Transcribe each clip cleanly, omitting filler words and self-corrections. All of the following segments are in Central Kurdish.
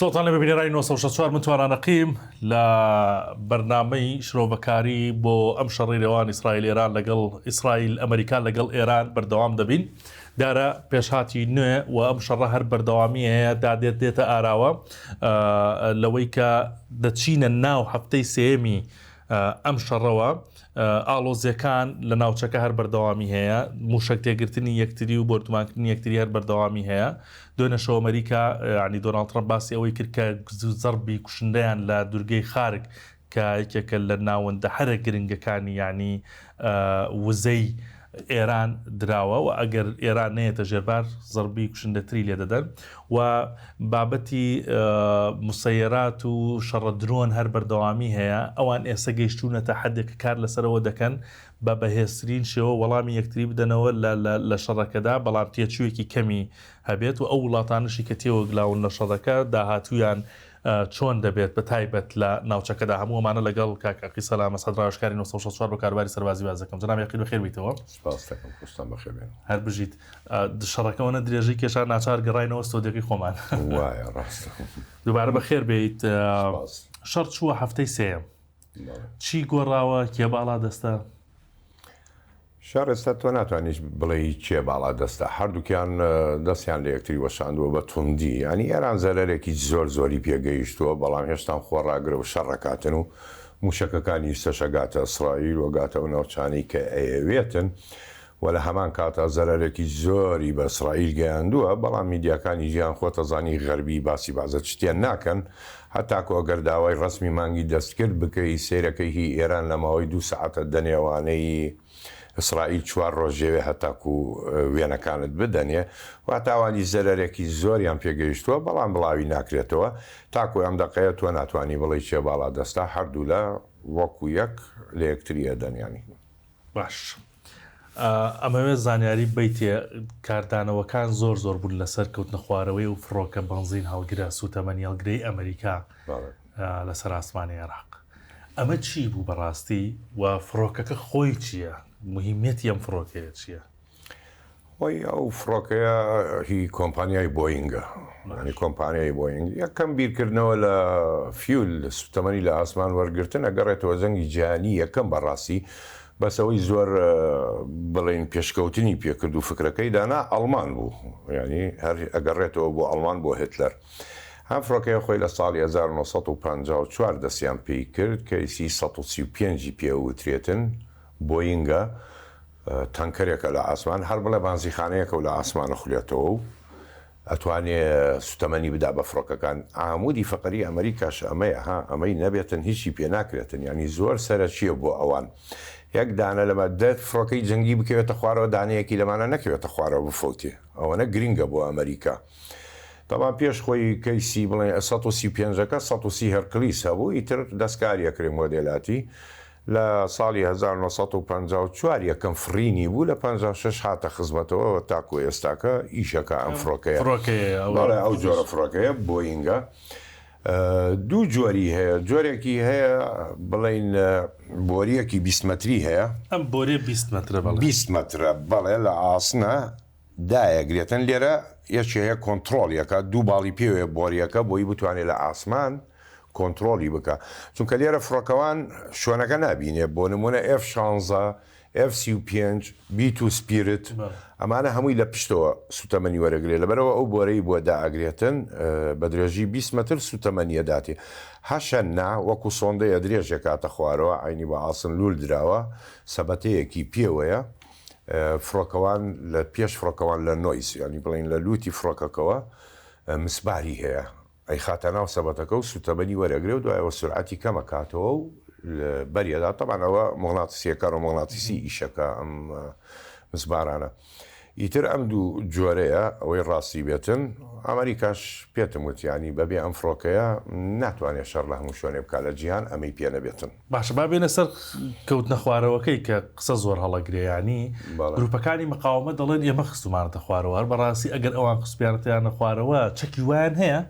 سڵتان ببینی ڕای 964 من توانانە قیم لە بەرنامەی شرۆڤەکاری بۆ ئەم شەڕیرەوان ئیسرائیل ئێران لەگەڵ ئیسرائیل ئەمریکا لەگەڵ ئێران بەردەوام دەبین دارە پێشهاتی نوێ و ئەم شەڕە هەر بەردەوامی هەیە دادێت دێتە ئاراوە لەوەی کە دەچینە ناو هەفتەی سێمی ئەم شەڕەوە ئاڵۆزیەکان لە ناوچەکە هەر بەردەوامی هەیە موشک تێگرتنی یەکتری و بۆرتمانکردنی یەکتری هەر بەردەوامی هەیە دوێنە شەو ئەمریکا ینی دۆناڵد ترەمپ باسی ئەوەی کرد کە زەربی کوشندەیان لە دوورگەی خارگ کە یەکێکە لە ناوەندە هەرە گرنگەکانی ینی وزەی ئێران دراوە و ئەگەر ئێران نێتە ژێربار زەربی کوشندەتری لێ دەدەن و بابەتی مسەیرات و شەڕە درۆن هەر بەردەوامی هەیە ئەوان ئێستا گەیشتوونەتە حەدێک کار لەسەرەوە دەکەن بە بەهێزترین شێوە وەڵامی یەکتری بدەنەوە لە شەڕەکەدا بەڵام تێچوویەکی کەمی هەبێت و ئەو وڵاتانشی کە تێوەگلاون لە شەڕەکە داهاتوویان چۆن دەبێت بە تایبەت لە ناوچەکەدا هەموومانە لەگەڵ کاکەقی سەلامە سەدڕاوشکاری 964 بۆ کارباری سەربازی بازەکەم جناب یەقین بەخێر بیتەوە هەر بژیت شەڕەکەەوە درێژی کێشان ناچار گەڕاینەوە ستۆدیەکەی خۆمان وایە ڕاستە دووبارە بەخێر بێیت شەڕ چووە هەفتەی سێم چی گۆڕاوە کێ باڵا دەستە شارێستا تۆ ناتوانیش بڵێ چێ باڵا دەستە هەردووکیان دەستیان لە یەکتری وەشاندووە بە توندی ینی ئێران زەرەرێکی زۆری پێگەیشتووە بەڵام هێشتان خۆڕاگرە و شەڕەکاتن و موشەکەکانی سەشەگاتە ئیسرائیل وەگاتە و ناوچانی کە ئەیەوێتن و لە هەمان کاتە زەرەرێکی زۆری بە ئیسرائیل گەیاندووە بەڵام میدیاکانی ژیان خۆتەزانی غەربی باسی بازە شتیان ناکەن هەتاکو ئەگەر داوای ڕسمی مانگی دەستکرد بکەی سیرەکەی هی ئێران لە ماوەی 2 سەعاتە دەنێوانەی ئیسرائیل 4 ڕۆژێوێ هەتاکو وێنەکانت بدەنێ و تاوانی زەرەرێکی زۆریان پێگەیشتووە بەڵام بڵاوی ناکرێتەوە تاکو ئەم دەقەیە تۆ ناتوانانی بڵێ چێ باڵا دەستا هەردوو لە وەکو یەک لە یەکتریە دەنیانی باش ئەمەوێت زانیاری بیتێ کاردانەوەکان زۆر بوون لەسەر کەوتنە خوارەوەی و فڕۆکە بنزین هەڵگرە سوتەمەنی هەڵگرەی ئەمریکا لەسەر ئاسمانی عێراق ئەمە چی بوو بەڕاستی و فڕۆکەکە خۆی چییە؟ مهمێتی ئەم فڕۆکەیە چییە؟ وای ئەو فڕۆکەیە هی کۆمپانیای بۆینگە ینی کۆمپانیای بۆینگ یەکەم بیرکردنەوە لە فیول سوتەمەنی لە ئاسمان وەرگرتن ئەگەڕێتەوە زەنگی جیهانی یەکەم بەڕاستی بەسەوەی زۆر بڵێن پێشکەوتنی پێکرد و فکرەکەی دانا ئەڵمان بوو ینی هەر ئەگەڕێتەوە بۆ ئەڵمان بۆ هتلەر هەم فڕۆکەیە خۆی لە ساڵی 1954 دەستیان پێی کرد کە ئیسی 135 پێوترێتن بۆینگە تەنکەرێکە لە ئاسمان هەر بڵێ بانزیخانەیەکە و لە ئاسمانە خولێتەوە و ئەتوانێ سوتەمەنی بدا بە فڕۆکەکان ئامودی فەقەری ئەمریکاش ئەمەیە ئەمەی نەبێتن هیچی پێ ناکرێتن ینی زۆر سەرچیە بۆ ئەوان یەک دانە لەمە دەت فڕۆکەی جەنگی بکەوێتە خوارەوە دانەیەکی لەمانە نەکەوێتە خوارەوە بفۆتێ ئەوەنە گرینگە بۆ ئەمریکا تاوان پێش خۆی کەیسی بڵێ 135ەکە 130 هەرکلیس هەبوو ئیتر دەستکاریەکرێ مۆدێلاتی لە ساڵی 1954 یەکەم فرینی بوو لە 56 هاتە خزمەتەوە تاکو ئێستاکە ئیشەکە ئەم فڕۆکەیە ئەو جۆرە فڕۆکەیە بۆینگە دوو جۆری هەیە جۆرێکی هەیە بڵێن بۆریەکی 20 مەتری هەیە ئەم بۆرێ 20 مەترە بەڵێ لە ئاسنە دایەگرێتن لێرە یەکی هەیە کۆنتترۆلیەکە دوو باڵی پێوێ بۆریەکە بۆی بتوانێت لە ئاسمان کۆنتترۆلی بکە چونکە لێرە فڕۆکەوان شوێنەکە نبینێ بۆ نمونە F16 F35 B2 سپیرت ئەمانە هەمووی لە پشتەوە سوتەمەنی وەرەگرێت لەبەرەوە ئەو بۆرەی بۆ داگرێتن بە درێژی 20 مەتر سوتەمەنیە داتێ هەشەننا وەکو سۆندەیە درێژێ کاتە خوارەوە عینی بە ئاسن لول دراوە سەبەتەیەکی پێوەیە فڕۆکەوان لە پێش فڕۆکەوان لە نۆیس ینی بڵین لە لوتی فڕۆکەکەەوە مسباری هەیە ئەی خاتە ناو سەبەتەکە و سوتەمەنی وەرەگرێ و دوایەوە سورعەتی کەمە کاتەوە و بەریەدا تەمانەوە مۆڵاتسیەکە و مۆڵاتیسی ئیشەکە ئەم مسبارانە ئیتر ئەم دوو جۆرەیە ئەوەی ڕاستی بێتن ئەمریکاش پێتم وتیانی بەبێ ئەم فڕۆکەیە ناتوانێت شەڕ لە هەموو شوێنێ بکات لە جیهان ئەمەی پێ نەبێتن باشە با بێنە سەر کەوتنە خوارەوەکەی کە قسە زۆر هەڵەگرێیانی گروپەکانی مقاومە دەڵێن ئێمە خستومانەتە خوارەوە هەر بەڕاستی ئەگەر ئەوان خستیانەتیانە خوارەوە چەکی وایان هەیە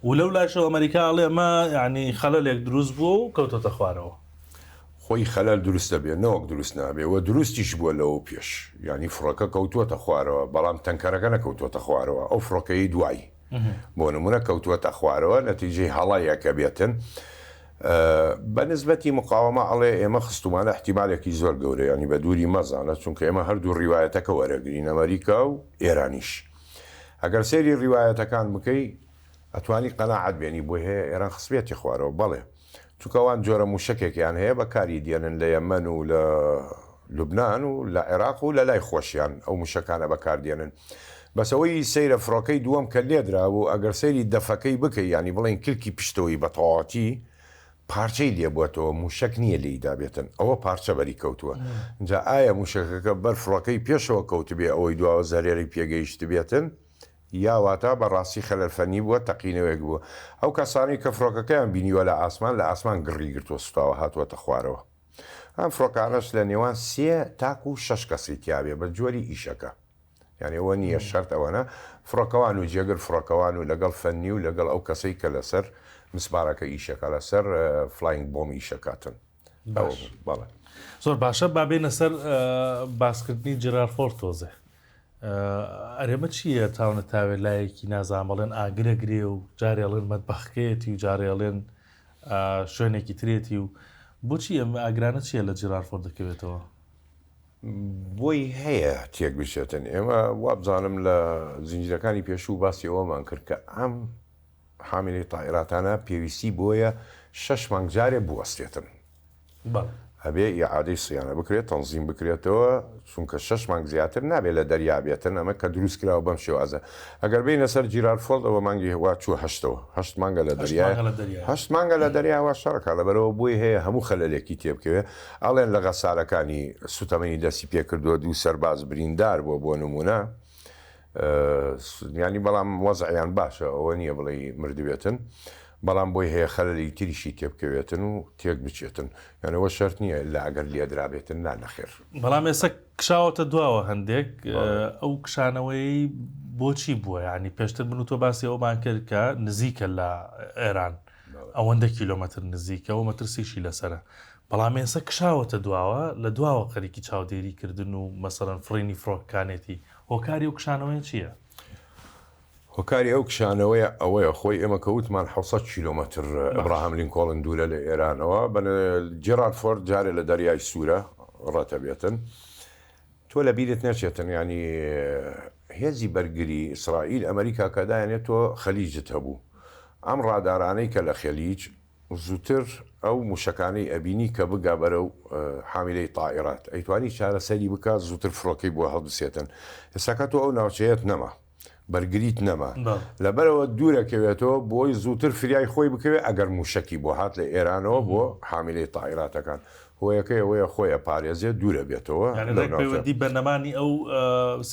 و لەو لاشەوە ئەمریکاڵێ ئەمە ینی خەلەلێک دروست بووە و کەوتۆتە خوارەوە خۆی خەلەل دروست دەبێت نەوەک دروست نابێ و دروستیش بووە لەوە پێش ینی فڕۆکە کەوتووەتە خوارەوە بەڵام تەنکەرەکە نەکەوتووەتە خوارەوە ئەو فڕۆکەی دوایی بۆ نمونە کەوتووەتە خوارەوە نەتیجەی هەڵەیەکە بێتن بەنسبەتی مقاومە ئەڵێ ئێمە خستومانە احتیمالێکی زۆر گەورە ینی بە دووری مەزانە چونکە ئێمە هەردوو ڕیوایەتەکە وەرەگرین ئەمریکا و ئێرانیش ئەگەر سێری ڕیوایەتەکان بکەی ئەتوانی قەناعەت بێنی بۆی هەیە ئێران خسبێتی خوارەوە بەڵێ چونکەوان جۆرە موشکێکیان هەیە بەکاری دێنن لە یەمەن و لە لوبناان و لە عێراق و لە لای خۆشیان ئەو موشکانە بەکاردێنن بەسەوەی سەیرە فڕۆکەی دووەم کە لێدرا بوو ئەگەر سەیری دەفەکەی بکەی ینی بڵێن کلکی پشتەوەی بە تەواتی پارچەی لێبووەتەوە موشک نییە لێیدا بێتن ئەوە پارچە بەری کەوتووە اینجا ئایا موشکەکە بەر فڕۆکەی پێشەوە کەوتبێ ئەوەی دواوە زەرێری پێگەیشت بێتن یاواتە بەڕاستی خەلەرفەنی بووە تەقینەوەیەک بووە ئەو کەسانی کە فڕۆکەکەیان بینیوە لە ئاسمان گڕی گرتووە سوتاوە هاتووەتە خوارەوە ئەم فڕۆکانەش لە نێوان 3 تاکو و 6 کەسی تیاابێ بە جۆری ئیشەکە یعنی ئەوە نییە شەرت ئەوەنە فڕۆکەوان و جێگر فڕۆکەوان و لەگەڵ فەنی و لەگەڵ ئەو کەسەی کە لەسەر مسبارەکە ئیشەکە لەسەر فلاینگ بۆم ئیشەکاتن بەڵێ زۆر باشە بابێنە سەر باسکردنی جرار فۆر تۆزێ ئەرێمە چییە تاونە تاوێت لایەکی نازانمەڵێن ئاگرەگرێ و جارێڵێن مەتبەخکێتی و جارێڵێن شوێنێکی ترێتی و بۆچی ئەم ئاگرانە چییە لە جرار فۆر دەکەوێتەوە بۆی هەیە تێک بشێتن ئێمە وابزانم لە زنجیرەکانی پێشوو باسی ئەوەمان کرد کە ئەم حاملەی تائیراتانە پێویستی بۆیە 6 مانگ جارێ بوەستێتن هەبێ ئیعادەی سیانە بکرێت تەنزیم بکرێتەوە چونکە 6 مانگ زیاتر نابێت لە دەریابێتن ئەمە کە دروست کراوە بەم شێوازە ئەگەر بینە سەر جیرار فۆڵد ئەوە مانگی وا چوە 8 مانگە لە دەریای 8 مانگە لە دەریاوە شەڕکە لەبەرەوە بۆی هەیە هەموو خەلەلێکی تێبکەوێ ئەڵێن لە غەسارەکانی سوتەمەنی دەستی پێکردووە 2 سەرباز بریندار بۆ نمونە ینی بەڵام وەزعیان باشە ئەوە نییە بڵێ مردوێتن بەڵام بۆی هەیە خەلەلی تریشی تێبکەوێتن و تێک بچێتن یانەوە شەرت نییە لە ئەگەر لێدرابێتن نەخێر بەڵام ئێستا کشاوەتە دواوە هەندێک ئەو کشانەوەی بۆچی بووە ینی پێشتر من و تۆ باسی ئەومان کرد کە نزیکە لە ئێران ئەوەندە کیلۆمەتر نزیکە و مەترسیشی لەسرە بەڵام ئێستا کشاوەتە دواوە لە دواوە خەریکی چاودێریکردن و مەسەڵەن فڕینی فڕۆکەکانێتی هۆکاری و کشانەوەی چییە؟ هۆکاری ئەو کشانەوەی ئەوەیە خۆی ئێمە کەوتمان 600 کیلۆمەتر ئەبراهام لینکۆڵن دوورە لە ئێرانەوە جێراد فۆرد جارێ لە دەریای سوورە ڕەتە بێتن تۆ لە بیرت نەچێتن ینی هێزی بەرگری ئیسرائیل ئەمریکا کەدایانێت تۆ خەلیجت هەبوو ئەم ڕادارانەی کە لە خەلیج زووتر ئەو موشەکانەی ئەبینی کە بگا بەرەو حاملەی تائیرات ئەیتوانی چارەسەری بکات زووتر فڕۆکەی بۆ هەڵبسێتن ئێستاکە تۆ ئەو ناوچەیەت نەما بەرگریت نەما لەبەرەوە دوورەکەوێتەوە بۆی زووتر فریای خۆی بکەوێت ئەگەر موشکی بۆ هات لە ئێرانەوە بۆ حاملەی تائیراتەکان هۆیەکەی ئەوەیە خۆیە پارێزێت دوورە بێتەوە پەیوەندی بەرنەمانی ئەو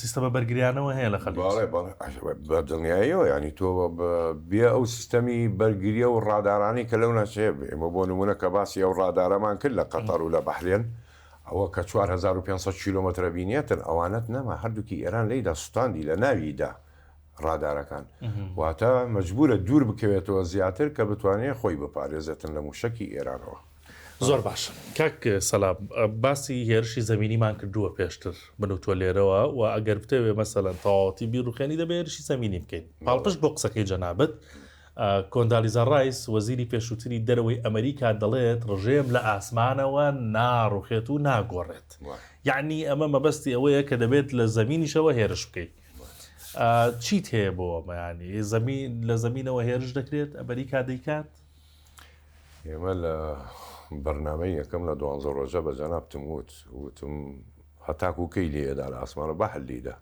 سیستەمە بەرگریانەوە هەیە لە خەلیج بە دڵنیاییەوە ینی تۆ بێ ئەو سیستەمی بەرگریە و ڕادارانی کە لەو ناچێ ئێمە بۆ نمونە کە باسی ئەو ڕادارەمان کرد لە قەتەر و لە بەحرێن ئەوە کە 4500 کیلۆمەتر بینێتن ئەوانەت نەما هەردووکی ئێران لەیدا سوستاندی لە ناویدا ڕادارەکان واتە مەجبورە دوور بکەوێتەوە زیاتر کە بتوانێت خۆی بپارێزێتن لە موشکی ئێرانەوە زۆر باش کاک سەلام باسی هێرشی زەمینیمان کردووە پێشتر من و تۆ لێرەوە و ئەگەر بتەوێ مەسەڵەن تەواوەتی بیرروخێنی دەبێ هێرشی زەمینی بکەین پاڵپشت بۆ قسەکەی جەنابەت کۆندالیزا ڕایس وەزیری پێشووتری دەرەوەی ئەمریکا دەڵێت ڕژێم لە ئاسمانەوە ناڕوخێت و ناگۆڕێت یعنی ئەمە مەبەستی ئەوەیە کە دەبێت لە زەمینیشەوە هێرش بکەیت چیت هەیە بۆ ئەمەیانی لە زەمینەوە هێرش دەکرێت ئەمریکا دەیکات ئێمە لە بەرنامەی یەکەم لە 12 ڕۆژە بە جەنابتم وتم هەتاکوکەی لێدا لە ئاسمانە بە هەللیدا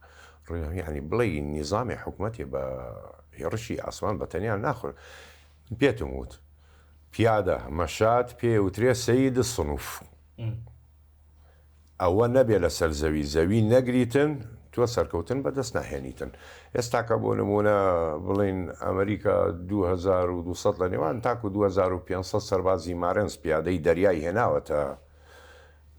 ڕێنی بڵێ نیزامی حکوومەتی بە هێڕشی ئاسمان بە تەنیان ناخۆر پێتم وت پیادە مەشات پێوترێ سەید سنوف ئەوە نەبێ لە سەر زەوی نەگریتن تۆ سەرکەوتن بەدەست ناهێنیتن ئێستاکە بۆ نمونە بڵین ئەمریکا 2200 لە نێوان تاکو 2500 سەربازی مارنس پیادەی دەریای هێناوەتە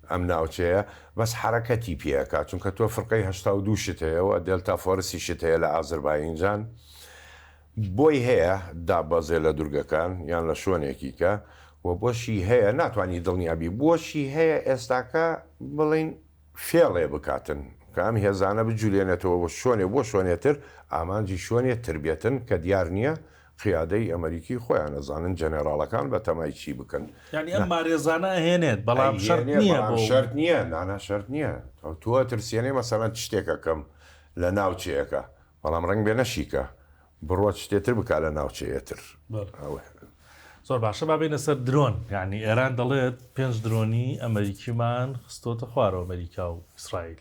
ئەم ناوچەیە بەس حرەکەتی پێەکە چونکە تۆ فرقەی 82 شت هەیەەوە دلتا فۆرسی شت هەیە لە ئازربایجان بۆی هەیە دابەزێ لە دورگەکان یان لە شوێنێکی کە و بۆشی هەیە ناتوانانی دڵنیابی بۆشی هەیە ئێستاکە بڵین فێڵێ بکاتن کە ئەم هێزانە بجولێنێتەوە بۆ شوێنێتر ئامانجی شوێنێتتر بێتن کە دیار نییە قیادەی ئەمریکی خۆیان نەزانن جەنێراڵەکان بە تەمای چی بکەن. یعنی ئەم مارێزانە هێنێت بەڵام شەرت نییە نانە شەرت نییە تۆ ترسیێنێ مەسەرەن شتێکەکەم لە ناوچەیەەکە بەڵام ڕنگ بێ نەشیکە بڕۆ شتێتر بک لە ناوچەیەتر. زۆر باشە بابێنە سەر درۆن یعنی ئێران دەڵێت 5 درۆنی ئەمریکیمان خستۆتە خوارەوە ئەمریکا و ئیسرائیل.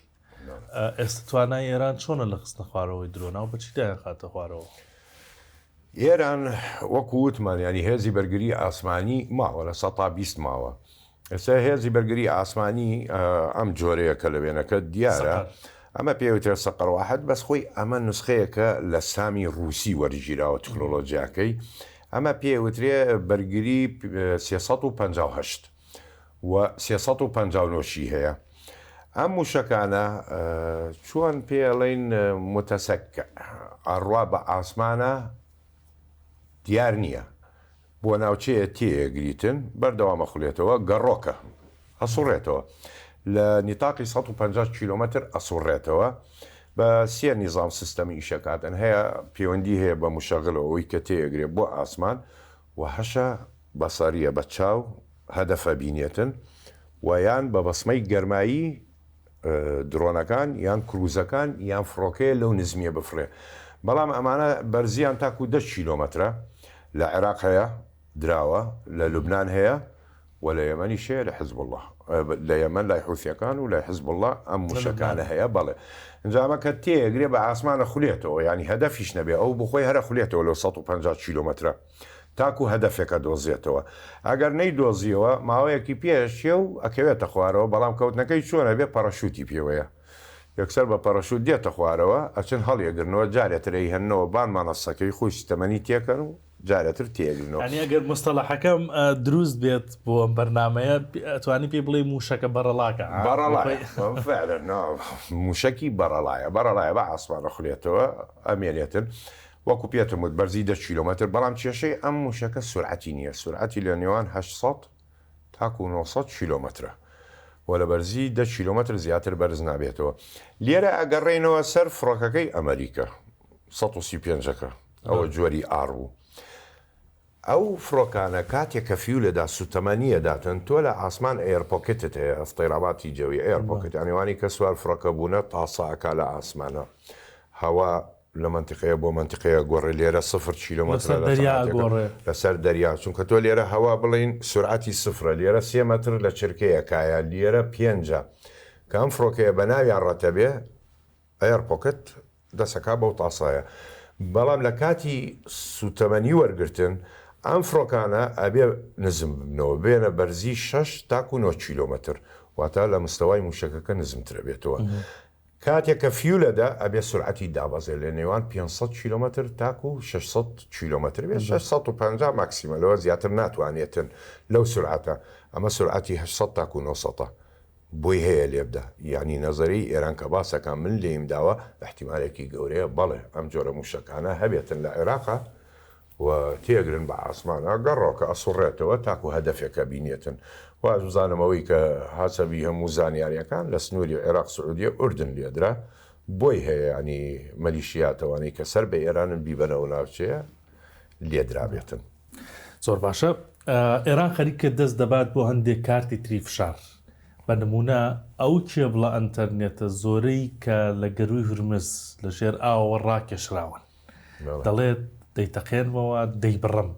ئێستا توانای ئێران چۆنە لە خستنە خوارەوەی درۆنە و بەچی دایان خاتە خوارەوە؟ ئێران وەکو وتمان ینی هێزی بەرگری ئاسمانی ماوە لە 120 ماوە. ئێستا هێزی بەرگری ئاسمانی ئەم جۆرەیە کە لە وێنەکە دیارە ئەمە پێوترە سەقڕ واحد بەس خۆی ئەمە نسخەیەکە لە سامی رووسی وەرگیراوە تکنۆلۆژیاکەی ئەمە پێوترێ بەرگری 358 و 359 هەیە. ئەم موشەکانە چۆن پێڵین متەسەکە ئەڕوا بە ئاسمانە دیار نییە بۆ ناوچەیە تێگریتن بەردەوامە خولێتەوە گەڕۆکە ئەسوڕێتەوە لە نیتاقی 150 کیلومتر ئەسوڕێتەوە بە سێ نیزام سیستەمی ئیشەکاتن هەیە پەیوەندی هەیە بە مشەغلەوەی کە تێگرێت بۆ ئاسمان و هەشە بەسەریە بە چاو هەدەفە بینێتن و یان بە بەسمەی گەرمایی درۆنەکان یان کروزەکان یان فڕۆکەیە لەو نزمیە بفرێ. بەڵام ئەمانە بەرزیان تاکو 10 کیلومترە لە عێراق هەیە دراوە لە لوبناان هەیە و لە یەمەنی شەیە لە حزب الله لە یەمەن لای حوثیەکان و لای حزب الله ئەم موشەکانە هەیە بەڵێ ئەنجامە کە تێگرێ بە ئاسمانە خولێتەوە ینی هەدەفیش نەبێ ئەو بخۆی هەرە خولێتەوە لە 150 کیلومترە تاکو هەدەفێکە دۆزیێتەوە ئەگەر نەی دۆزیەوە ماوەیەکی پێشێ و ئەکەوێتە خوارەوە بەڵام کەوتنەکەی چۆنە بێ پەرەشوتی پێوەیە یەکسەر بە پەرەشوت دێتە خوارەوە ئەچن هەڵیەگرنەوە جارێترەی هەنەوە بانمانەسەکەی خۆی سیستەمەنی تێکەن و جارێتر تێگرنەوە. ئەنی ئەگەر مستەلاحەکەم دروست بێت بۆ ئەم بەرنامەیە ئەتوانی پێ بڵێ موشەکە بەرەڵاکە موشکی بەرەڵایە بە ئاسمانە خولێتەوە ئەمێنێتن وەکو پێتم وت بەرزی 10 کیلومتر بەڵام کێشەی ئەم موشەکە سورعەتی نییە سورعەتی لە نێوان 800 تاکو 900 کیلومترە و لە بەرزی 10 کیلومتر زیاتر بەرز نابێتەوە. لێرە ئەگەڕێنەوە سەر فڕۆکەکەی ئەمریکا 135ەکە ئەوە جۆری ئار بوو. ئەو فڕۆکانە کاتێک کە فیولەدا سوتەمەنیە داتن تۆ لە ئاسمان ئێرپۆکتت هەیە ئەستەیراباتی جەوی ئێرپۆکت ئەنێوانی کە سوار فڕۆکە بوونە تاساکە لە ئاسمانە هەوا لە منتیقەیە بۆ منتیقەیە گۆڕێ لێرە 0 کیلومتر لەسەر دەریا چونکە تۆ لێرە هەوا بڵین سورعەتی سفرە لێرە 3 متر لە چرکەیەکایە لێرە 5 کەم فڕۆکەیە بە ناویان ڕەتەبێ ئێرپۆکت دەسەکا بەو تاسایە. بەڵام لە کاتی سوتەمەنی وەرگرتن ئەم فڕۆکانە ئەبێ نزم بنەوە بێنە بەرزی 6 تاکو 9 کیلومتر واتە لە مستەوای موشەکەکە نزمترە بێتەوە. کاتێک کە فیولەدا ئەبێ سورعەتی دابەزێ لە نێوان 500 کیلومتر تاکو 600 کیلومتر بێ 650 ماکسیمەلەوە زیاتر ناتوانێتن لەو سورعەتە ئەمە سورعەتی 800 تاکو 900 بۆی هەیە لێبدا ینی نەزەری ئێران کە باسەکان من لێم داوە احتیمالێکی گەورەیە بەڵێ ئەم جۆرە موشەکانە هەبێتن لە عێراقا و تێگرن بە ئاسمانە گەڕۆکە ئەسوڕێتەوە تاکو هەدەفێکە بینێتن وازانمەوەی کە حسەبی هەموو زانیاریەکان لە سنووری عێراق سعودیە ئوردن لێدرا بۆی هەیە ینی مەلیشیاتەوانی کە سەر بە ئێرانن بیبەنەوە ناوچەیە لێدرابێتن. زۆر باشە ئێران خەریکە دەست دەبات بۆ هەندێک کارتی تری فشار بە نمونە ئەو کێبڵە ئەنتەرنێتە زۆرەی کە لە گەروی هورمز لە ژێر ئاوە ڕاکێشراون دەڵێت دەیتەقێنمەوە دەیبڕم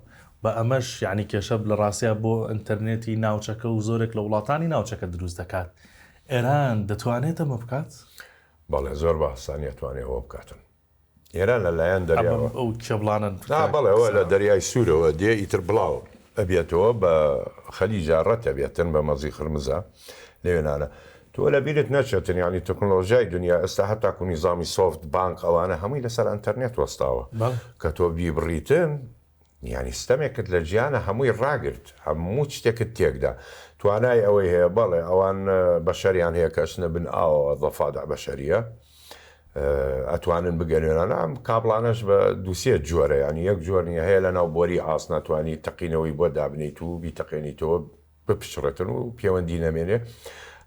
بە ئەمەش یعنی کێشە لە ڕاستیا بۆ ئینتەرنێتی ناوچەکە و زۆرێک لە وڵاتانی ناوچەکە دروست دەکات. ئێران دەتوانێت ئەمە بکات؟ بەڵێ زۆر بەسانی توانێت ئەوە بکاتن. ئێران لەلایەن دەریاوە ئەو کێبڵانە بەڵێەوە لە دەریای سوورەوە دێ ئیتر بڵاو ئەبێتەوە بە خەلیجا ڕەتە بێتن بە مەزی خرمزە لێوێنانە تۆ لە بیرت نەچێتن ینی تەکنۆلۆژیای دنیا ئێستا هەتاکو نیزامی سۆفت بانک ئەوانە هەمووی لەسەر ئەنتەرنێت وەستاوە کە تۆ بیبڕیتن ینی ستەمێکت لە گیانە هەمووی ڕاگرت هەموو شتێکت تێکدا توانای ئەوەی هەیە بەڵێ ئەوان بەشەریان هەیە کەشنە بن ئاوە دەفادا بەشەریە ئەتوانن بگەنێنانە ئەم کابلانەش بە دووسێ جۆرە ینی یەک جۆر نیە هەیە لە ناو بۆری ئاس ناتوانانی تەقینەوەی بۆ دابنیت و بیتەقێنیتەوە بپشڕێتن و پەیوەندی نەمێنێ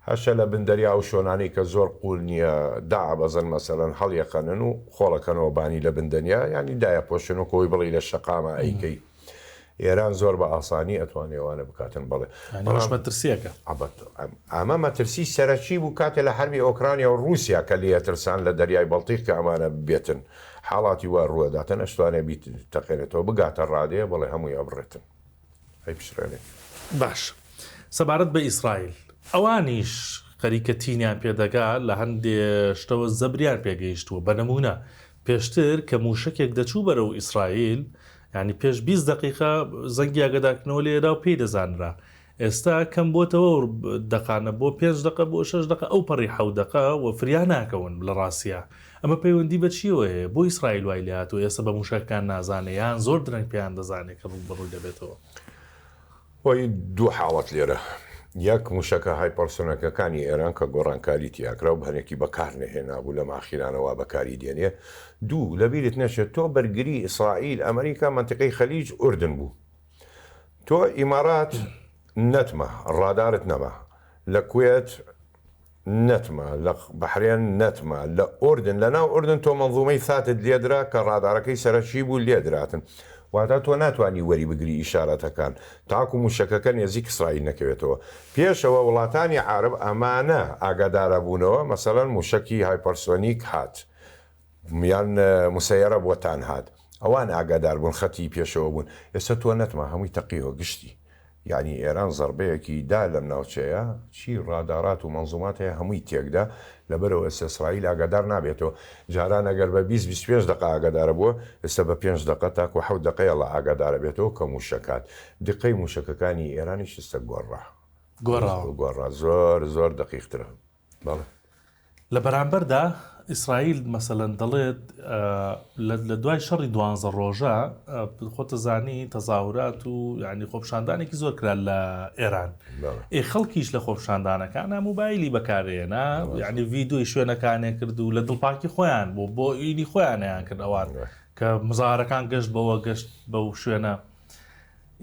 هەشە لە بندەریا و شۆنانی کە زۆر قول نییە دابەزن مەسەرەن هەڵیەقەنن و خۆڵەکەنەوە بانی لە بندەنیا ینی دایە پۆشن و کۆی بڵی لە شەقامە ئەیکەی ئێران زۆر بە ئاسانی ئەتوانێوانە بکاتن بڵێ مەترسیەکە ئەمە مەترسی سەرەکی بوو کاتێ لە هەربی ئۆکرانیا و رووسیا کە لێترسان لە دەریای بەڵتیق کە ئەمانە بێتن حاڵاتی وا ڕوەداتن ئەشتوانێ بیت تەقێنێتەوە بگاتە ڕادەیە بڵێ هەمووی ئەبڕێتن ئەی پشرێنێ باش سەبارەت بە ئیسرائیل ئەوانیش خەریکەتینیان پێدەگا لە هەندێ شتەوە زەبریان پێگەیشتووە بە نمونە پێشتر کە موشکێک دەچوو بەرەو ئیسرائیل ینی پێش 20 دقیقە زەنگی ئاگادارکردنەوە لێرا و پێی دەزانرا ئێستا کەم بۆتەوە دقانە بۆ 5 دقە بۆ 6 دقە ئەو پەڕی 7 دقە و فریان ناکەون لە ڕاستیە ئەمە پەیوەندی بە چیەوەیە بۆ ئیسرائیل وای لات و ئێستا بە موشکەکان نازانێ یان زۆر درەنگ پێیان دەزانێت کە بڕووی دەبێتەوە وەی دوو حاڵەت لێرە یەک موشەکە هایپەرسۆنەکەەکانی ئێران کە گۆڕانکاری تیاکرا و هەنێکی بەکار نەهێنابوو لە ماخیرانەوە بەکاری دێنێ دوو لەبیرت نەچێت تۆ بەرگری ئیسرائیل ئەمریکا منتقەی خەلیج ئوردن بوو تۆ ئیمارات نەتمە ڕادارت نەما لە کوێت نەتمە لە بەحرێن نەتمە لە ئوردن لە ناو ئوردن تۆ مەنظومەی ساتت لێدرا کە ڕادارەکەی سەرەکی بوو لێدراتن واتە تۆ ناتوانانی وەری بگری ئیشارەتەکان تاکو موشکەکە نێزیک ئیسرائیل نەکەوێتەوە پێشەوە وڵاتانی عارب ئەمانە ئاگادارە بوونەوە مەسەڵەن موشکی هایپەرسۆنیک هات یان موسەیەرە بۆتان هات ئەوان ئاگادار بوون خەتی پێشەوە بوون ئێستا تۆ نەتمە هەمووی تەقیەوە گشتی یعنی ئێران زەربەیەکی دا لەم ناوچەیە چی ڕادارات و مەنزومات هەیە هەمووی تێکدا لەبەرەوە ئێستا ئیسرائیل ئاگادار نابێتەوە جاران ئەگەر بە 20-25 دقە ئاگادارە بووە ئێستا بە 5 دقە تاکو 7 دقەیە لە ئاگادارە بێتەوە کە موشکات دقەی موشکەکانی ئێرانی شستە گۆڕا زۆر دقیقترە بەڵێ لە بەرامبەردا ئیسرائیل مەسەلەن دەڵێت لە دوای شەڕی 12 ڕۆژە خۆتە زانی تەزاورات و ینی خۆپشاندانێکی زۆر کرا لە ئێران خەڵکیش لە خۆپشاندانەکانە موبایلی بەکارێنا یعنی ڤیددیۆی شوێنەکانێ کرد و لە دڵپاکی خۆیان بۆ ئینی خۆیانیان کرد ئەوان کە مزارەکان گەشت بەو شوێنە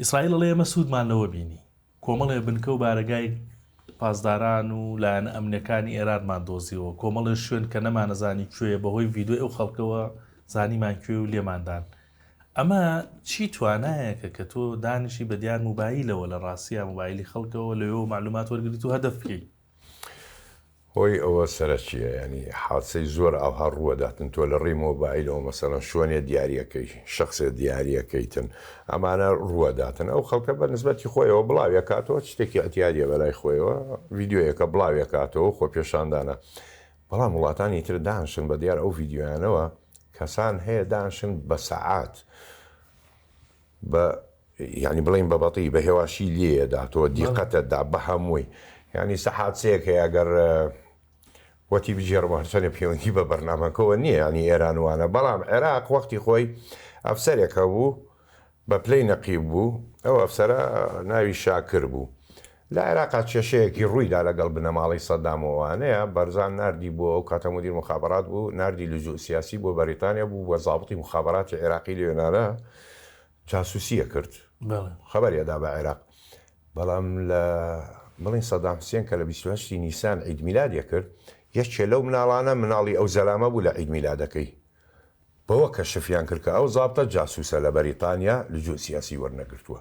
ئیسرائیل لە ئێمە سوودمانەوە بینی کۆمەڵێ بنکە و بارگای پاسداران و لایەن ئەمنەکانی ئێرانمان دۆزیەوە کۆمەڵی شوێن کە نەمانەزانی کوێ بەهۆی ڤیددیۆی ئەو خەڵکەوە زانیمان کوێ و لێماندان ئەمە چی توانایەکە کە تۆ دانیشی بە دیار موبایلەوە لە ڕاستیە موبایلی خەڵکەوە لەوێ معلومات وەرگریت و هەدەف بکەیت هۆی ئەوە سەرچیە ینی حادسەی زۆر ئەوها ڕوەداتن تۆ لە ڕێی مۆبایلەوە مەسەڵەن شوێنێ دیاریەکەی شخصێ دیاریەکەیتن ئەمانە ڕوەداتن ئەو خەڵکە بە نسبەتی خۆیەوە بڵاوێ کاتەوە شتێکی ئەتیاریە بەلای خۆیەوە ڤیددیۆیەکە بڵاوێ کاتەوە خۆ پێشاندانە بەڵام وڵاتانی تر دانشن بە دیار ئەو ڤیددیۆیانەوە کەسان هەیە دانشن بە سەعات بە ینی بڵین بە بەڵی بە هێواشی لێداتەوە دیقەتەدا بە هەمووی ینی سەحادسەیەک ئەگەر وەتی بژێڕمە هەرچەنە پەیوەندی بە بەرنامەکەەوە نییە ینی ئێرانوانە بەڵام عێراق وەختی خۆی ئەفسەرێکە بوو بە پلەی نەقیب بوو ئەو ئەفسەرە ناوی شاکر بوو لە عێراقا کێشەیەکی ڕوویدا لەگەڵ بنەماڵی سەدامەوانەیە بەرزان نردی بوو ئەو کاتە مدیر مخابرات بوو نردی لجوء سیاسی بۆ بەریتانیا بوو بە زابطی مخابراتی عێراقی لێنانە جاسوسیە کرد خەبەریەدا بە عێراق بەڵام لە بڵین سەدام حوسێن کە لە 28 نیسان عید میلادیە کرد یەکێ لەو مناڵانە مناڵی ئەو زەلامە بوو لە عید میلادەکەی بەوە کە شفیان کرد کە ئەو زابطە جاسوسە لە بەریتانیا لجوء سیاسی وەرنەگرتووە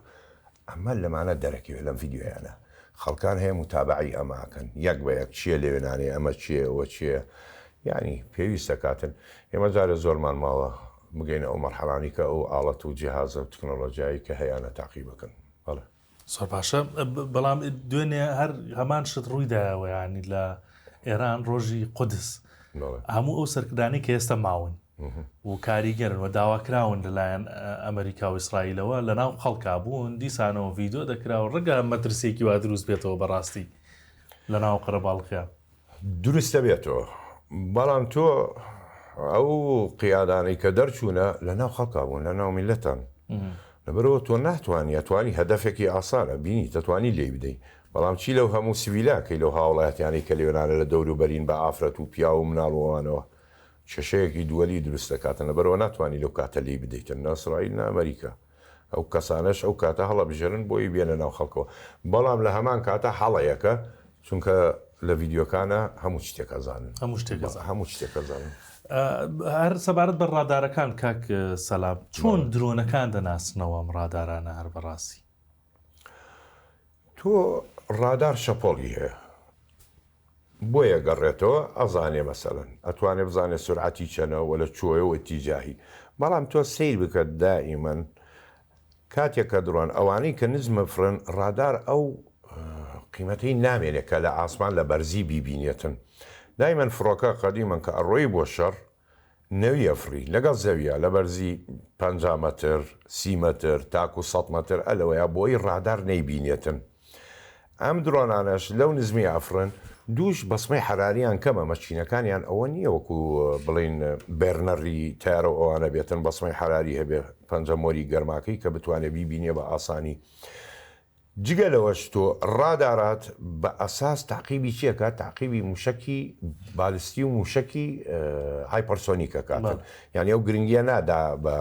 ئەمە لەمانە دەرەکەوێت لەم ڤیددیۆیانە خەڵکان هەیە متابعی ئەماکەن یەک بە یەک چییە لێوێنانێ ئەمە چییە ئەوە چییە ینی پێویستە کاتن ئێمە جارە زۆرمان ماوە بگەینە ئەو مەرحەڵانی کە ئەو ئاڵەت و جیهازە و تکنۆلۆژیایی کە هەیەە تاقی بکەن بەڵێ زۆر باشە بەڵام دوێنێ هەر هەمان شت ڕوویداوە ینی لە ئێران ڕۆژی قودس هەموو ئەو سەرکردانی کە ئێستا ماون و کاریگەرن و داواکراون لەلایەن ئەمریکا و ئیسرائیلەوە لە ناو خەڵکا بوون دیسانەوە ڤیددیۆ دەکرا و ڕگە مەترسێکی وا دروست بێتەوە بەڕاستی لە ناو قەرەباڵقیان دروستە بێتەوە بەڵام تۆ ئەو قیادانەی کە دەرچوونە لە ناو خەڵکا بوون لە ناو میلەتان لەبەرەوە تۆ ناتوانانی هەدەفێکی ئاسانە بینی دەتوانی لێ بدەیت بەڵام چی لەو هەموو سیویلاکەی لەو هاوڵاتیانی کە لێوێنانە لە دەور و بەرین بە ئافرەت و پیا و مناڵەوانەوە کێشەیەکی دووەلی دروست دەکاتن لەبەرەوە ناتوانانی لەو کاتە لێ بدەیتن نە ئیسرائیل نە ئەمریکا ئەو کەسانەش ئەو کاتە هەڵە بژێرن بۆی بێنە ناو خەڵکەوە بەڵام لە هەمان کاتە هەڵەیەکە چونکە لە ڤیددیۆکانە هەموو شتێک ئەزانن هەموو شتێک ئەزانن. هەر سەبارەت بە ڕادارەکان کاک سەلام چۆن درۆنەکان دەناسنەوە ئەم ڕادارانە هەر بەڕاستی؟ تۆ ڕادار شەپۆڵی هەیە بۆیە گەڕێتەوە ئەزانێ مەسەلەن ئەتوانێ بزانێ سورعەتی چەنە وە لە چۆیەوە تیجاهی بەڵام تۆ سیر بکات دائیمەن کاتێک کە درۆن ئەوانەی کە نزمە فرن ڕادار ئەو قیمەتەی نامێنێت کە لە ئاسمان لە بەرزی بیبینێتن دایمەن فڕۆکە قەدیمەن کە ئەڕۆی بۆ شەڕ نەوی ئەفری لەگەڵ زەویە لە بەرزی 50 مەتر 30 مەتر تاکو 100 مەتر ئەلەوەیە بۆی ڕادار نەیبینێتن ئەم درۆنانەش لەو نزمی ئەفرن دووش بەسمەی حراریان کەمە مەچینەکانیان ئەوە نییە وەکو بڵین بێرنەڕی تارە ئەوانە بێتن بەسمەی حراری هەبێ پەنجەمۆری گەرماکەی کە بتوانێت بیبینێ بە ئاسانی جگە لەوەش تۆ ڕادارات بە ئەساس تاقیبی چیەکە تاقیبی موشکی بالستی و موشکی هایپەرسۆنیکە کاتن یعنی ئەو گرنگیە نادا بە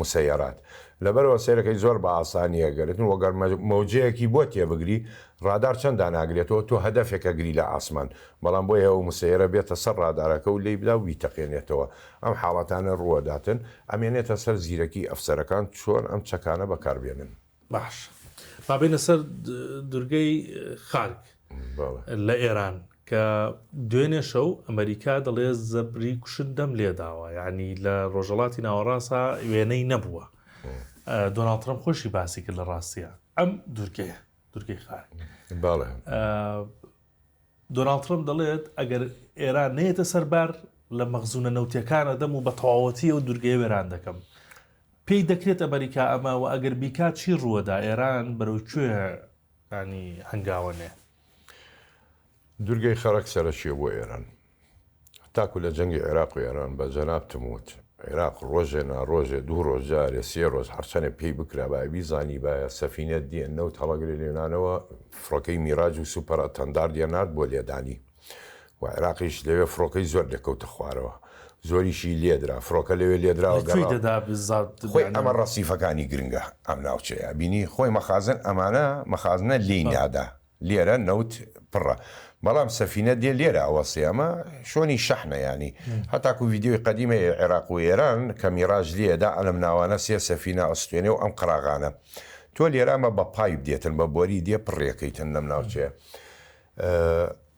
مسەیەرات لەبەرەوە سیرەکەی زۆر بە ئاسانیە گەرتن وەگەر مەوجەیەکی بۆ تێبگری ڕادار چەنددا ناگرێتەوە تۆ هەدەفێکە گری لە ئاسمان بەڵام بۆ ئەو مسەیرە بێتە سەر ڕادارەکە و لی بدا و بیتەقێنێتەوە ئەم حاڵەتانە ڕوەداتن ئەمێنێتە سەر زیرەکی ئەفسەرەکان چۆن ئەم چەکانە بەکاربێنن. باش بابێنە سەر دورگەی خارک لە ئێران کە دوێنێ شەو ئەمریکا دەڵێ زەبری کوشندەم لێداوە یعنی لە ڕۆژەڵاتی ناوەڕاستە وێنەی نەبووە دۆناڵد ترەمپ خۆشی باسی کرد لە ڕاستیە ئەم دورگەی خارک دۆناڵد ترەمپ دەڵێت ئەگەر ئێران نێتە سەربار لە مەخزونە نەوتیەکانە دەم و بە تەواوەتی و دورگەی وێران دەکەم پێی دەکرێت ئەمریکا ئەمە و ئەگەر بیکات چی ڕووەدا ئێران بەرەو کوێ ینی هەنگاوەنێ دورگەی خەرک سەرچیە بۆ ئێران تاکو لە جەنگی عێراق و ئێران بە جەناب تموت عێراق ڕۆژێ ناڕۆژێ دوو ڕۆژ جارێ سێ ڕۆژ هەرچەنێ پێی بکرا بە بیزانی باە سەفینەت دیێن نەوت هەڵەگرێ لێنانەوە فڕۆکەی میراج و سوپەرە تەندار دێنات بۆ لێدانی و عێراقیش لەوێ فڕۆکەی زۆر دەکەوتە خوارەوە زۆریشی لێدرا فڕۆکە لەوێ لێدراوە خۆی ئەمە ڕەسیفەکانی گرنگە ئەم ناوچەیە بینی خۆی مەخازن ئەمانە مەخازنە لینیادا لێرە نەوت پڕە بەڵام سەفینە دێ لێرە ئەوەسێ ئەمە شۆنی شەحنە ینی هەتاکو ڤیددیۆی قەدیمە عێراق و ئێران کە میراژ لێدا ئەلم ناوانە سێ سەفینە ئەستوێنێ و ئەم قراغانە تۆ لێرامە بە پایپ دێتن بە بۆری دێ پڕێکەیتن لەم ناوچەیە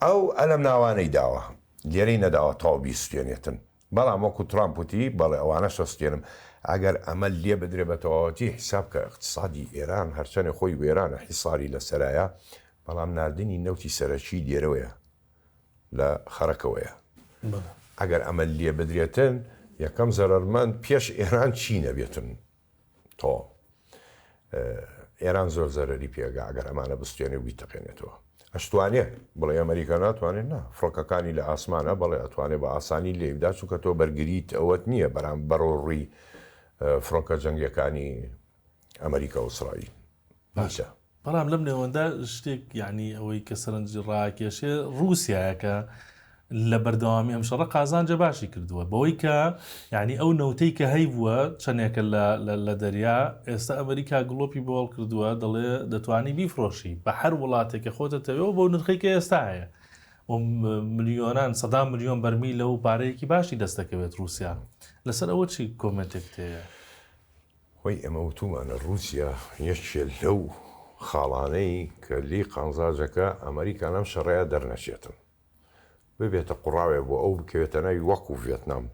ئەو ئەلم ناوانەی داوە لێرەی نەداوە تاو بیستوێنێتن بەڵام وەکو ترامپوتی بەڵێ ئەوانە شەستێنم ئەگەر ئەمە لێ بدرێ بەتەواوەتی حیساب کە اقتصادی ئێران هەرچەنێ خۆی وێرانە حیساری لەسەرایە بەڵام نردنی نەوتی سەرەکی لێرەوەیە لە خەرەکەوەیە ئەگەر ئەمە لێ بدرێتن یەکەم زەرەرمەند پێش ئێران چی نەبێتن تۆ ئێران زۆر زەرەری پێگا ئەگەر ئەمانە بستێنێ و بیتەقێنێتەوە ئەشتوانێ بڵێ ئەمریکا ناتوانێت نا فڕۆکەکانی لە ئاسمانە بەڵێ ئەتوانێت بە ئاسانی لێبدا چونکە تۆ بەرگریت ئەوەت نییە بەرام بەڕۆڕی فڕۆکە جەنگیەکانی ئەمریکا و ئیسرائیل باشە بەڵام لەم نێوەندا شتێک یعنی ئەوەی کە سەرنجی ڕاکێشێ رووسایەکە لە بەردەوامی ئەم شەڕە قازانجە باشی کردووە بەوەی کە یعنی ئەو نەوتەی کە هەی بووە چەندێکە لە دەریا ئێستا ئەمریکا گڵۆپی بۆڵ کردووە دەڵێ دەتوانی بیفرۆشی بە هەر وڵاتێکە خۆتەتەوێەوە بۆ نرخی کە ئێستا هەیە ملیۆنان سەدا ملیۆن بەرمی لەو پارەیەکی باشی دەستەکەوێت رووسیا لەسەر ئەوە چی کۆمنتێک تەیە خۆی ئەمە وتومانە رووسیا یەکێ لەو خاڵانەی کە لی قانزاجەکە ئەمریکا لەم شەڕەیە دەرنەچێتن ببێتە قوڕاوێ بۆ ئەو بکەوێتە ناوی وەکو ڤێتنام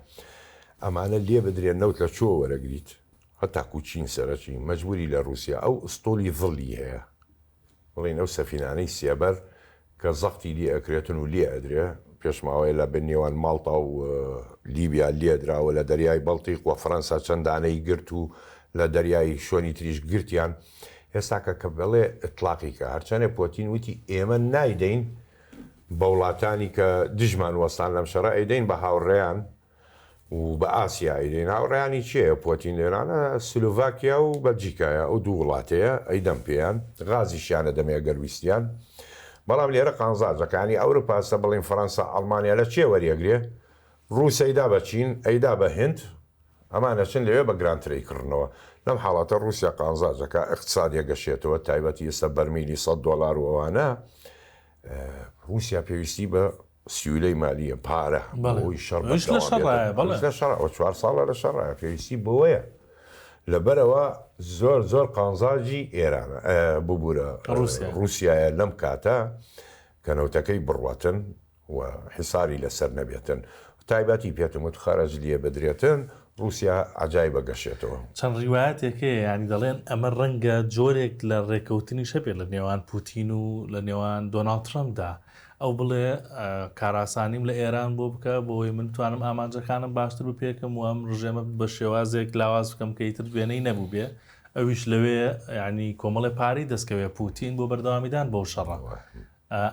ئەمانە لێ بدرێن نەوت لە چۆ وەرەگریت هەتاکو چین سەرەکی مەجبوری لە رووسیا ئەو ئستۆلی ڤڵی هەیە بڵین ئەو سەفینانەی سێبەر کە زەختی لێ ئەکرێتن و لێ ئەدرێ پێشماوەیە لە بنێوان ماڵتا و لیبیا لێدراوە لە دەریای بەڵتیق و فەڕەنسا چەندانەی گرت و لە دەریای شۆنی تریش گرتیان ئێستاکە کە بڵێ ئتلاقی کە هەرچەنێ پۆتین وتی ئێمە نایدەین بە وڵاتانی کە دژمان وەستان لەم شەڕە ئەیدەین بە هاوڕێیان و بە ئاسیا ئەیدەین هاوڕێیانی چییە پۆتین لێرانە سلۆڤاکیا و بەلجیکایە ئەو دوو وڵاتەیە ئەیدەم پێیان غازیشیانە دەمێ گەرویستیان بەڵام لێرە قانزاجەکانی ئەوروپاسە بڵین فەڕەنسا ئەڵمانیا لە چێ وەریەگرێ ڕووس ئەیدا بە چین ئەیدا بە هند ئەمانە چن لەوێ بە گرانترەی کردنەوە لەم حاڵاتە رووسیا قانزاجەکە اقتصادیە گەشێتەوە تایبەتی ئێستا بەرمیلی $100 و ئەوانە رووسیا پێویستی بە سیولەی مالیە پارە بۆی ئەوش لە شەڕایە، بەڵێ. لە شەڕ 4 ساڵە لە شەڕایە پێویستی بۆیە لەبەرەوە زۆر قانزاجی ئێرانە ببوورە رووسایە لەم کاتە کەنەوتەکەی بڕواتن و حیساری لەسەر نەبێتن تایبەتی پێتم وت خەرج لیە بدرێتن رووسیا عجای بەگەشێتەوە. چەند ڕیوایەتێکەیە ینی دەڵێن ئەمە ڕەنگە جۆرێک لە ڕێکەوتنی شەبێ لە نێوان پوتین و لە نێوان دۆناڵد ترەمپدا ئەو بڵێ کاراسانیم لە ئێران بۆ بکە بۆی من توانم ئامانجەکانم باشتر و پێکەم و ئەم ڕژێمە بە شێوازێک لاواز بکەم کەیتر دوێنەی نەبوو بێ ئەویش لەوێ ینی کۆمەڵی پارەی دەستکەوێ پوتین بۆ بەردەوامیدان بەو شەڕە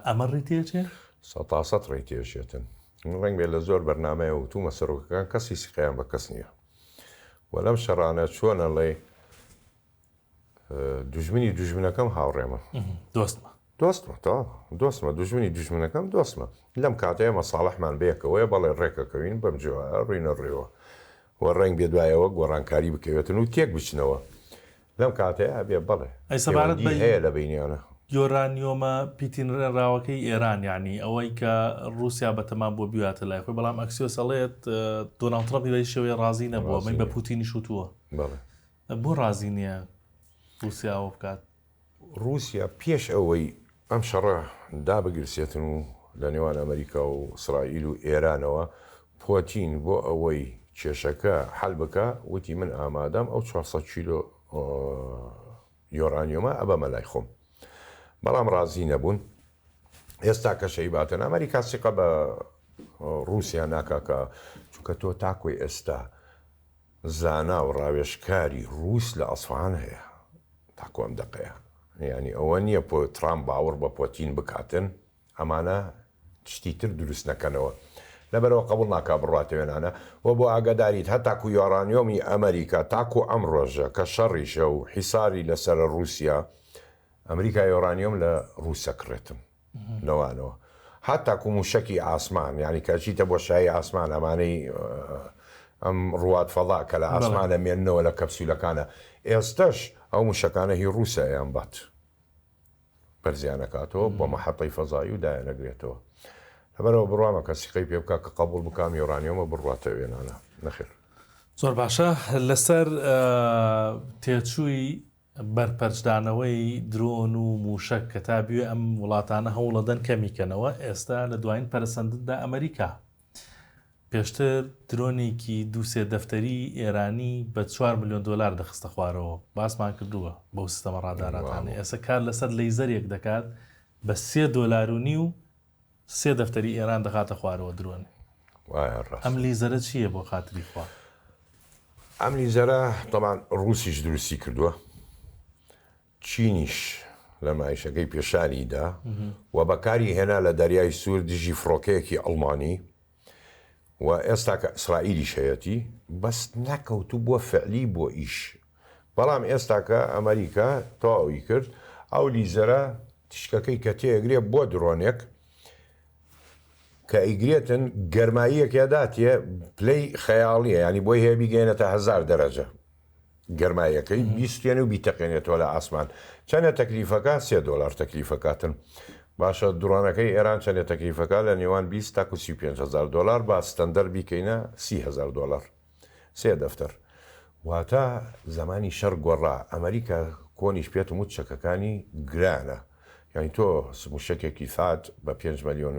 ئەمە ڕیتێچێ؟ 100 ڕێتێژێتن ڕنگ بێت لە زۆر بەرنمەیە و تومە سەرۆکەکان کەسی سقیان بە کەس نییە و لەم شەڕانە چۆنە لێ دوژمنی دوژمنەکەم هاوڕێمە دۆستمە دوژمنی دوژمنەکەم دۆستمە لەم کاتەیە مەساڵحمان بەیەکەوەیە بەڵێ ڕێکەکەوین بەم جووە ڕوینە ڕێوە و ڕنگ بێ دوایەوە گۆڕانکاری بکەوێتن و تێک بچنەوە لەم کاتەیە ئەبێ بڵێ هەیە لە بینیانە یۆرانیۆمە پیتینڕێراوەکەی ئێران ینی ئەوەی کە رووسیا بەتەمان بۆ بیاتە لای خۆی بەڵام ئەکسیۆسەڵێت دۆناڵد ترەمپ بە شێوەیە ڕازی نەبووە من بە پوتینی شوتووە بۆ ڕازی نییە رووسیاوە بکات رووسیا پێش ئەوەی ئەم شەڕە دابگرسێتن و لە نێوان ئەمریکا و ئیسرائیل و ئێرانەوە پۆتین بۆ ئەوەی کێشەکە حەل بکە وتی من ئامادەم ئەو 400 کیلۆ یۆرانیۆمە ئەبەمە لای خۆم بەڵام ڕازی نەبوون ئێستا کە شەیباتن ئەمریکا سیقە بە رووسیا ناکاکە چونکە تۆ تاکۆی ئێستا زانا و ڕاوێژکاری رووس لە ئەسفان هەیە تاکۆ ئەم دقەیە ینی ئەوە نییە ترامپ باوەڕ بە پۆتین بکاتن ئەمانە شتی تر دروست نەکەنەوە لەبەرەوە قبول ناکا بڕاتێنانە و بۆ ئاگداریت هەتاکو یۆرانیۆمی ئەمریکا تاکو ئەم ڕۆژە کە شەڕیشە و حیساری لەسەر رووسیا ئەمریکا یۆرانیۆم لە رووسە کڕێتم لەوانەوە هەتاکو موشکی ئاسمان ینی کەچیتە بۆ شایی ئاسمان ئەمانەی ئەم ڕوات فەڵا کە لە ئاسمانە مێننەوە لە کەپسولەکانە ئێستش ئەو موشەکانە هی رووسایان بات پەرزیانەکاتەوە بۆ مەحەتەی فەزایی و دایانەگرێتەوە لەبەرەوە بڕوامە کە سیقەی پێ بکە کە قبول بکام یۆرانیۆمە بڕواتە وێنانە نەخێر زۆر باشە لەسەر تێچووی بەرپەرچدانەوەی درۆن و موشک کە تا بوێ ئەم وڵاتانە هەوڵەدەن کەمیکەنەوە ئێستا لە دوایین پەرسەندندا ئەمریکا پێشتر درۆنێکی دووسێ دەفتەری ئێرانی بە 4 ملیۆن دلار دەخستە خوارەوە باسمان کردووە بەو سیستەمە ڕاداراتانە ئێستا کار لەسەر لەیزەرێک دەکات بە $3.5 و 3 دەفتەری ئێران دەخاتە خوارەوە درۆن ئەم لیزەرە چییە بۆ خاتری خوا؟ ئەم لیزەرە تەمان رووسیش دروستی کردووە چینیش لە مایشەکەی پێشانیدا و بەکاری هێنا لە دەریای سوور دژی فڕۆکەیەکی ئەڵمانی و ئێستا کە ئیسرائیلیش هەیەتی بەس نەکەوتو بۆ فعلی بۆ ئیش بەڵام ئێستا کە ئەمریکا تەواوی کرد ئەو لیزەرە تیشکەکەی کە تێگرێ بۆ درۆنێک کە ئیگرێتن گەرماییەکێداتێ پلەی خەیاڵیە ینی بۆی هەیە بیگەێنێتە 1000 دەرەجە گەرماییەکەی بیستێن و بیتەقێنێتەوە لە ئاسمان چەندە تەکلیفەکە $3 تەکلیفەکاتن باشە درۆنەکەی ئێران چەندە تەکلیفەکە لە نێوان 20 تا $35,000 با ستەندەر بیکەینە $30,000 3 دەفتەر واتە زمانی شەڕ گۆڕا ئەمریکا کۆنیش پێت و چەکەکانی گرانە یعنی تۆ موشکێکی فات بە $5.5 ملیۆن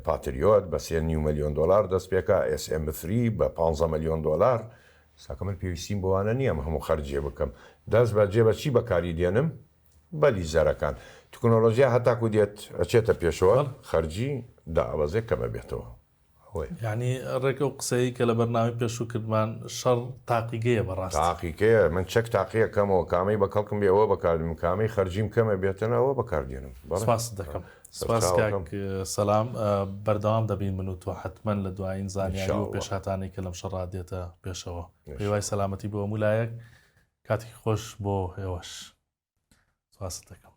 پاتریۆت بە $3.5 ملیۆن دەست پێکە SM3 بە $15 ملیۆن ساکە من پێویستیم بۆوانە نییەم هەموو خەرجێ بکەم دەست بە جێبە چی بەکاری دێنم بە لیزەرەکان تکنۆلۆژیا هەتاکو دێت ئەچێتە پێشەوە خەرجی دابەزێک کەمە بێتەوە ینی ڕێکە و قسەی کە لە بەرنامی پێشوو کردمان شەڕ تاقیگەیە بەڕاست تاقیکەیە من چەک تاقیە کەمەوە کامەی بە کەڵکم بێ ئەوە بەکاردم کامەی خەرجیم کەمە بێتەنەوە بەکاردێنم سپاس دەکەم سپاس سەلام بەردەوام دەبین من و تۆ حتمەن لە دوایین زانیاری و پێشهاتانەی کە لەم شەڕا دێتە پێشەوە پێوای سەلامەتی بۆ هەموو لایەک کاتێکی خۆش بۆ ئێوەش سپاس دەکەم